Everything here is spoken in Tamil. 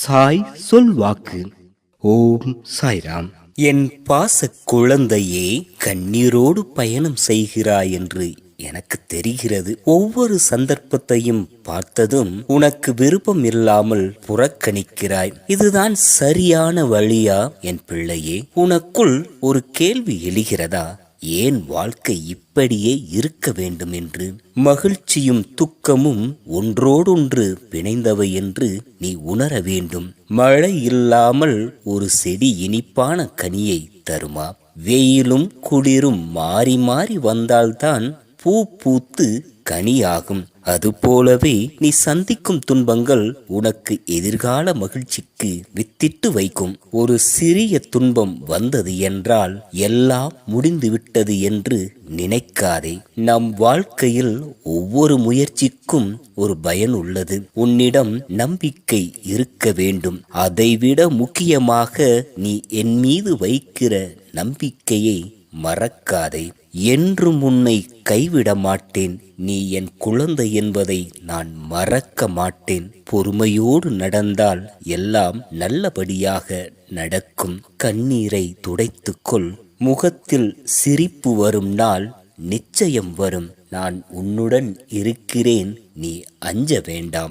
சாய் சொல்வாக்கு. ஓம் சாய்ராம். என் பாச குழந்தையே, கண்ணீரோடு பயணம் செய்கிறாய் என்று எனக்கு தெரிகிறது. ஒவ்வொரு சந்தர்ப்பத்தையும் பார்த்ததும் உனக்கு விருப்பம் இல்லாமல் புறக்கணிக்கிறாய். இதுதான் சரியான வழியா என் பிள்ளையே? உனக்குள் ஒரு கேள்வி எழுகிறதா? ஏன் வாழ்க்கை இப்படியே இருக்க வேண்டும் என்று? மகிழ்ச்சியும் துக்கமும் ஒன்றோடொன்று பிணைந்தவை என்று நீ உணர வேண்டும். மழை இல்லாமல் ஒரு செடி இனிப்பான கனியை தருமா? வெயிலும் குளிரும் மாறி மாறி வந்தால்தான் பூ பூத்து கனியாகும். அதுபோலவே நீ சந்திக்கும் துன்பங்கள் உனக்கு எதிர்கால மகிழ்ச்சிக்கு வித்திட்டு வைக்கும். ஒரு சிறிய துன்பம் வந்தது என்றால் எல்லாம் முடிந்துவிட்டது என்று நினைக்காதே. நம் வாழ்க்கையில் ஒவ்வொரு முயற்சிக்கும் ஒரு பயன் உள்ளது. உன்னிடம் நம்பிக்கை இருக்க வேண்டும். அதைவிட முக்கியமாக நீ என் மீது வைக்கிற நம்பிக்கையை மறக்காதே. என்றும் உன்னை கைவிட மாட்டேன். நீ என் குழந்தை என்பதை நான் மறக்க மாட்டேன். பொறுமையோடு நடந்தால் எல்லாம் நல்லபடியாக நடக்கும். கண்ணீரை துடைத்துக்கொள். முகத்தில் சிரிப்பு வரும் நாள் நிச்சயம் வரும். நான் உன்னுடன் இருக்கிறேன். நீ அஞ்ச வேண்டாம்.